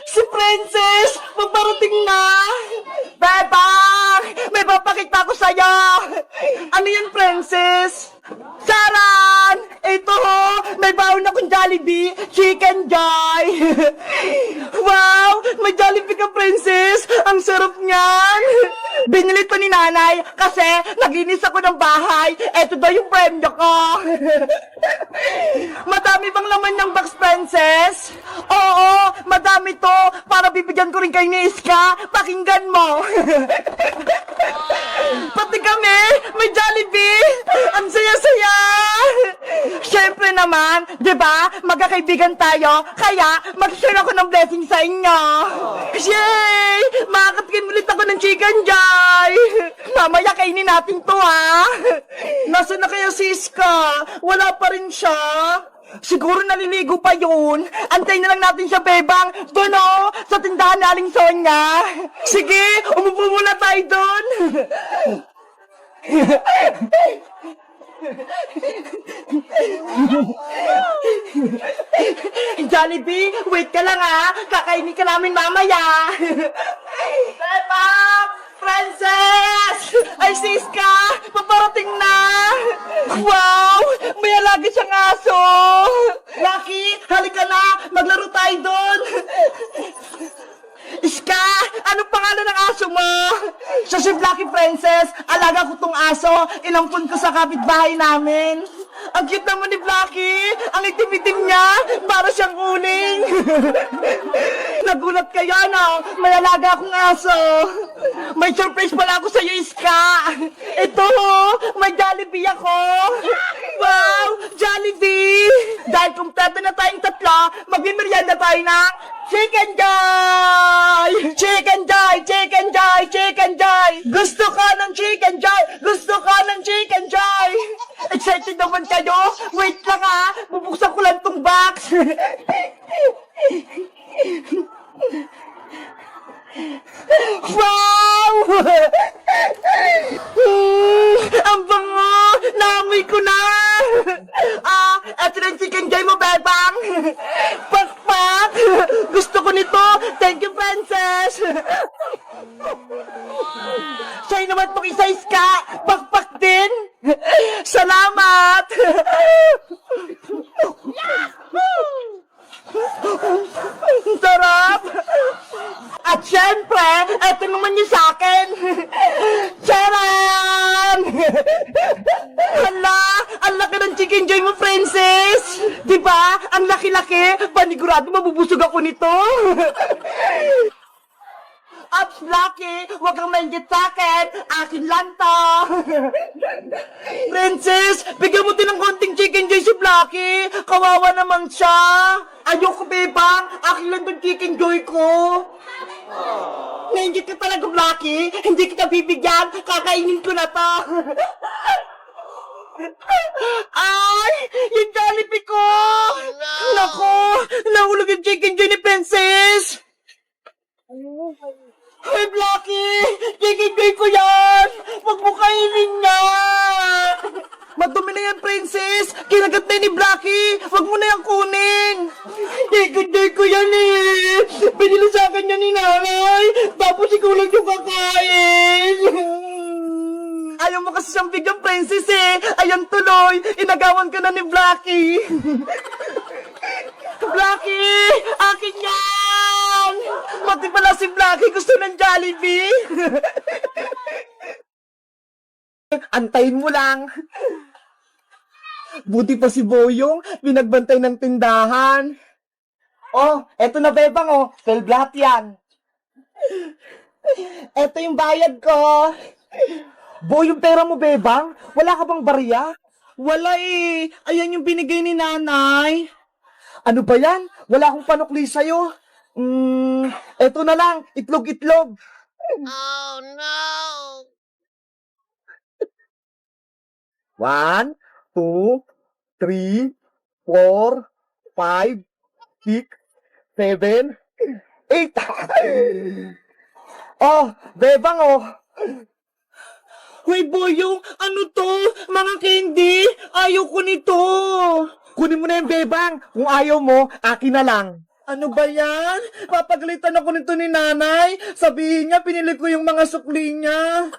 Si Princess! Paparating na! Bebang! May papakita ko sa'yo! Ano yan, Princess? Saran! Ito ho! May baon akong Jollibee! Chicken Joy! Wow! May Jollibee ka, Princess! Ang sarap niyan! Binili to ni nanay kasi naginis ako ng bahay. Ito daw yung premyo ko. Madami bang laman ng box, Princess? Oo, madami to. Para bibigyan ko rin kayo ni Iska. Pakinggan mo. Pati kami, may Jollibee. Ang saya-saya. Siyempre naman, di ba? Magkakaibigan tayo. Kaya, mag-share ako ng blessing sa inyo. Yay! Makakatikin ulit ako ng chicken joy. Mamaya kainin natin to, ha? Nasaan na kaya si Iska? Wala pa rin siya. Siguro naliligo pa yun. Antayin na lang natin siya, Bebang. Doon o, sa tindahan na Aling Sonya. Sige, umupo muna tayo doon. Jollibee, wait ka lang ha. Kakainin ka namin mamaya. Bebang! Princess! Ay, Siska! Paparating na! Wow! May alaga siyang aso! Lucky, halika na! Maglaro tayo doon! Iska! Anong pangalan ng aso mo? Siya si Lucky, Princess! Alaga ko tong aso! Inampun ko sa kapitbahay namin! Ang cute naman ni Blacky! Ang itim-itim niya! Para siyang uling! Nagulat kayo, no? May alaga akong aso! May surprise pala ako sa'yo, Iska! Ito, may Jollibee ako! Wow! Jollibee! Dahil kumpleto na tayong tatlo, magmimerienda tayo ng Chicken Joy! Chicken Joy! Chicken Joy! Chicken Joy! Gusto ka ng Chicken Joy! Gusto ka ng Chicken Joy! Excited naman kayo? Wait lang ha! Bubuksan ko lang tong box! Wow! Ang bango! Naamoy ko na! Eto na yung Chicken Joy mo, Bebang! Pakpak! Gusto ko nito! Thank you, Princess! Sa'yo naman pong isa, Iska! Pakpak din! Salamat! Sarap! At syempre, eto naman yung sa'kin! Charan! Hala! Ang laki ng Chicken Joy mo, Princess! Diba? Ang laki-laki! Panigurado mabubusog ako nito! Ups, Lucky! Huwag kang mainggit sa'kin! Akin lang to! Princess! Bigyan mo din ng konting Chicken Joy si Blacky! Kawawa naman siya! Ayoko, Bebang! Akin lang tong Chicken Joy ko! Nainggit ka talaga, Blacky! Hindi kita bibigyan! Kakainin ko na to! Ay! Yung Jollibee ko! Nako! Nahulog yung Chicken Joy ni Princess! Hey, Blacky! Chicken Joy ko yan! Huwag mo kainin nga! Madumi na yan, Princess! Kinagat na ni Blacky! Huwag mo na yan kunin! Chicken Joy ko yan eh! Binili sa akin yan ni nanay! Tapos ikaw lang yung kakain! Ayaw mo kasi siyang bigyan, Princess eh! Ayan tuloy! Inagawan ka na ni Blacky! Blacky! Akin yan! Pati pala si Blacky gusto ng Jollibee! Antayin mo lang! Buti pa si Boyong, binagbantay ng tindahan. Oh, eto na, Bebang, oh. 12 lahat yan. Eto yung bayad ko. Boy, yung pera mo, Bebang? Wala ka bang barya? Wala eh. Ayan yung binigay ni nanay. Ano ba yan? Wala akong panukli sa'yo. Eto na lang. Itlog-itlog. Oh no! 1, 2, 3, 4, 5, 6, 7, 8. Oh, Bebang, oh. Hoy, Boyong, ano to? Mga candy? Ayaw ko nito. Kunin mo na yung Bebang. Kung ayaw mo, akin na lang. Ano ba yan? Papagalitan ako nito ni nanay. Sabihin niya, pinili ko yung mga sukli niya.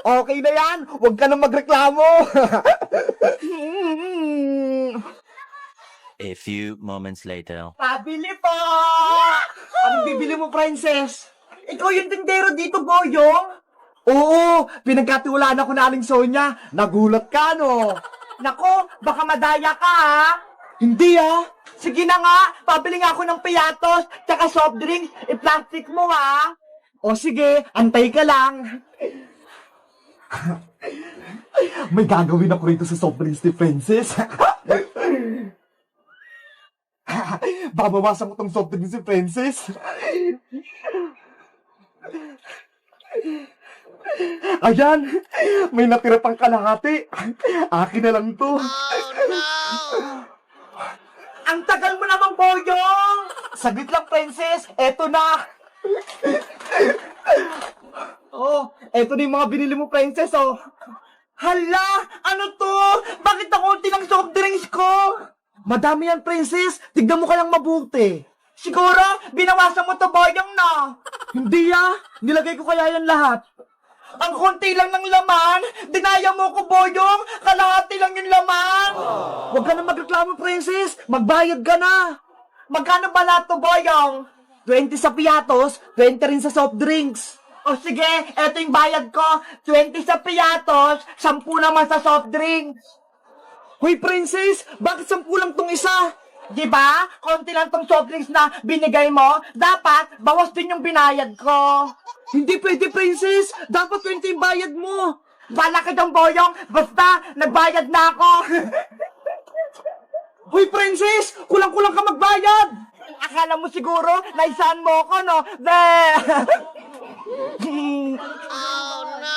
Okay na yan. Huwag ka na magreklamo. A few moments later. Pabili po! Anong bibili mo, princess? Ikaw yung tindero dito, Boyong? Oo, pinagkatiwalaan ako na Aling Sonia. Nagulat ka, no? Nako, baka madaya ka, ha? Hindi, ha? Sige na nga, pabili nga ako ng piyatos, tsaka soft drinks, i-plastic mo, ha? O sige, antay ka lang. May gagawin ako rito sa soft drinks ni Princess. Babawasan ko tong soft drinks si Princess. Ayan, may natira pang kalahati. Akin na lang to. Oh, no! Ang tagal mo naman, Boyong! Saglit lang, Princess. Eto na. Oh, eto na yung mga binili mo, Princess, oh. Hala! Ano to? Bakit ang unti ng soft drinks ko? Madami yan, Princess. Tignan mo kayang mabuti. Siguro, binawasan mo to, Boyong, na. Hindi, ah. Nilagay ko kaya yan lahat. Ang konti lang ng laman, dinaya mo ko, Boyong, kalahati lang yung laman. Huwag ka na magreklamo, Princess, magbayad ka na. Magkano ba lahat to, Boyong? 20 sa piyatos, 20 rin sa soft drinks. O sige, eto yung bayad ko, 20 sa piyatos, 10 naman sa soft drinks. Hoy, Princess, bakit 10 lang tong isa? Diba? Konti lang tong soft drinks na binigay mo, dapat bawas din yung binayad ko. Hindi pwede, Princess. Dapat 20 yung bayad mo. Bala ka dyan, Boyong. Basta, nagbayad na ako. Hoy, Princess! Kulang-kulang ka magbayad. Akala mo siguro, naisaan mo ako, no? Oh, no!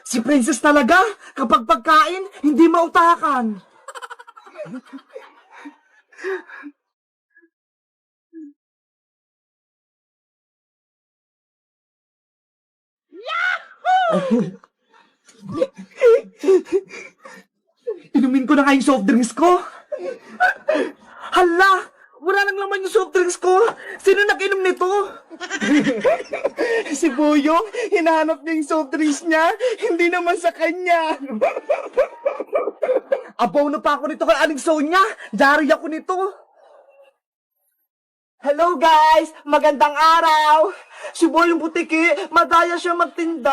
Si Princess talaga, kapag pagkain, hindi mautakan. Inumin ko na nga yung soft drinks ko. Hala! Wala nang laman yung soft drinks ko. Sino nag-inom nito? Si Boyong, hinahanap niya yung soft drinks niya. Hindi naman sa kanya. Abaw na pa ako nito kay Aling Sonia. Dari ako nito. Hello guys! Magandang araw! Si Boyong Butiki, madaya siya magtinda.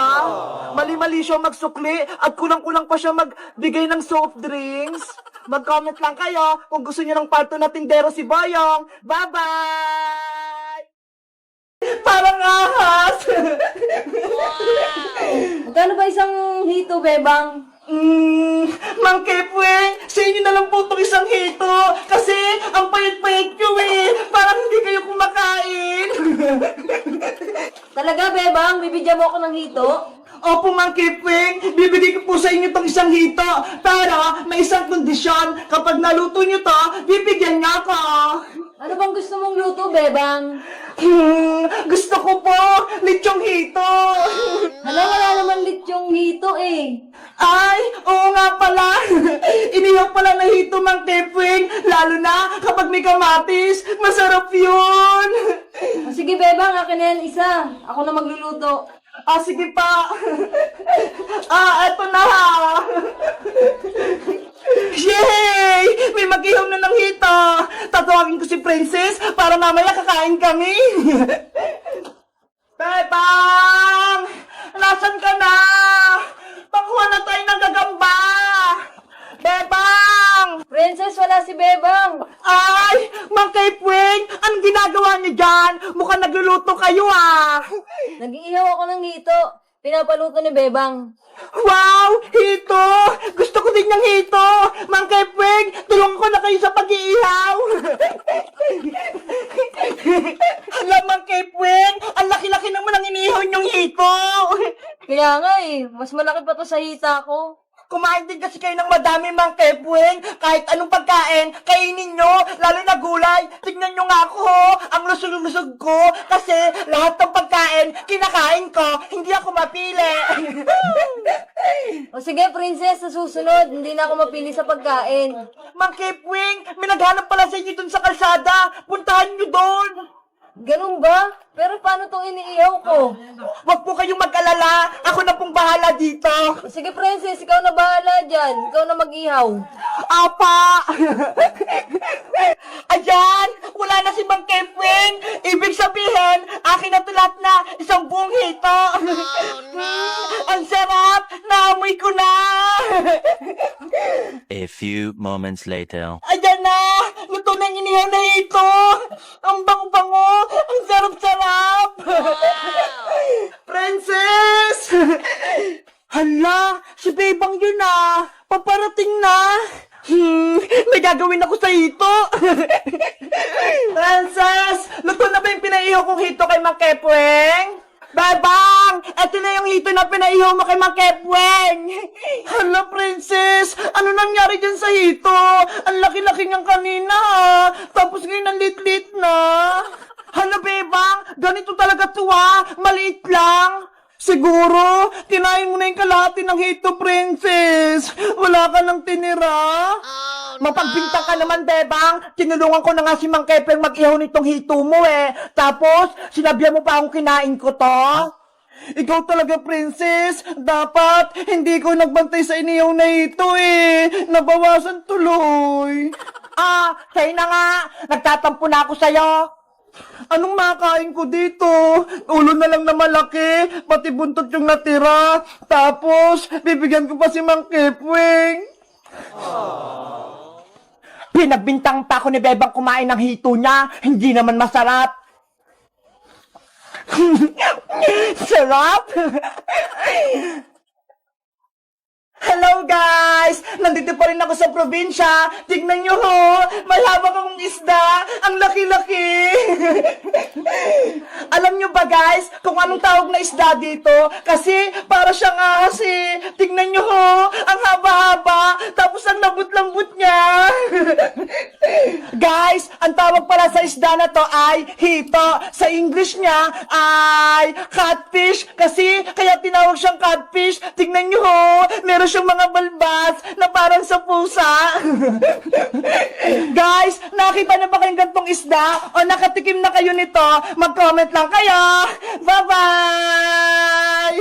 Mali-mali siya magsukli at kulang-kulang pa siya magbigay ng soft drinks. Mag-comment lang kayo kung gusto niyo ng parto na tindero si Boyong. Bye-bye! Parang ahas! Magkano ba isang hito, Bebang? Mang Kepweng, sa inyo na lang po itong isang hito. Kasi ang payat-payat nyo eh. Parang hindi kayo kumakain. Talaga, Bebang? Bibigyan mo ako ng hito? Opo, Mang Kepweng, bibigay ko po sa inyo itong isang hito. Pero may isang kondisyon. Kapag naluto nyo to, bibigyan niya ako. Ano bang gusto mong luto, Bebang? Gusto ko po, lechong hito. Hala, wala naman yung hito eh. Ay, oo nga pala. Inihaw pala na hito, Mang Kepweng. Lalo na kapag may kamatis. Masarap yun. O sige, Bebang, akin na yan isa. Ako na magluluto. Ah, sige pa. Eto na. Yay! May mag-ihaw na ng hito. Tatawagin ko si Princess para mamaya kakain kami. Bebang! Nasaan ka na? Pakuha na tayo ng gagamba. Bebang! Princess, wala si Bebang. Ay! Mang Kepweng! Anong ginagawa niyo dyan? Mukhang nagluluto kayo ah! Nag-iihaw ako ng hito. Pinapaluto ni Bebang. Wow! Hito! Gusto ko din yung hito! Mang Kepweng! Tulungan ko na kayo sa pag-iihaw! Hala, Mang Kepweng! Ang laki-laki naman ang inihaw niyong hito! Kaya nga eh, mas malaki pa to sa hita ko. Kumain din kasi kayo ng madami, Mang Kepweng. Kahit anong pagkain, kainin nyo. Lalo na gulay. Tignan nyo nga ako, ho. Ang lusog-lusog ko. Kasi lahat ng pagkain, kinakain ko. Hindi ako mapili. O sige, Princess, sa susunod, hindi na ako mapili sa pagkain. Mang Kepweng, may naghanap pala sa inyo dun sa kalsada. Puntahan Ganun ba? Pero paano tong iniihaw ko? Huwag po kayong mag-alala. Ako na pong bahala dito. Sige, princess, ikaw na bahala dyan. Ikaw na mag-ihaw. Apa! Ayan! Wala na si Mang Kepwing! Ibig sabihin, akin na tulat na isang buong hito! Ang sarap! Naamoy ko na! A few moments later. Ayan na! Luto na yung inihaw na hito! Ang bango-bango! Ang sarap-sarap! Princess! Hala! Si Bebang yun ah! Paparating na! May gagawin ako sa hito! Princess! Luto na ba yung pinaihaw kong hito kay Mang Kepweng? Bebang! Eto na yung hito na pinaihaw mo kay Mang Kepweng! Hala, Princess! Ano nangyari dyan sa hito? Ang laki-laki niyang kanina ha! Tapos ngayon ang lit-lit na! Hala, Bebang! Ganito talaga to ha! Maliit lang! Siguro, kinain mo na yung kalahati ng hito, Princess. Wala ka nang tinira. Mapagbintang ka naman, Bebang. Tinulungan ko na nga si Mang Kepeng mag-ihaw nitong hito mo eh. Tapos, sinabihan mo pa akong kinain ko to. Ikaw talaga, Princess. Dapat, hindi ko nagbantay sa inihaw na hito eh. Nabawasan tuloy. Sa'yo na nga. Nagtatampo na ako sa'yo. Anong makain ko dito? Ulo na lang na malaki, pati buntot yung natira. Tapos, bibigyan ko pa si Mang Kepwing. Pinagbintang pa ako ni Bebang kumain ng hito niya. Hindi naman masarap. Sarap! Hello guys! Nandito pa rin ako sa probinsya. Tignan nyo ho! May hawak akong isda. Ang laki-laki! Alam nyo ba guys, kung anong tawag na isda dito? Kasi para siyang ahas eh. Tignan nyo ho! Ang haba-haba. Tapos ang lambot-lambot niya. Guys, ang tawag pala sa isda na to ay hito. Sa English niya ay catfish. Kasi kaya tinawag siyang catfish. Tignan nyo ho! Meron siyang mga balbas na parang sa pusa. Guys, nakita na ba kayong gantong isda? O nakatikim na kayo nito? Mag-comment lang kayo. Bye-bye!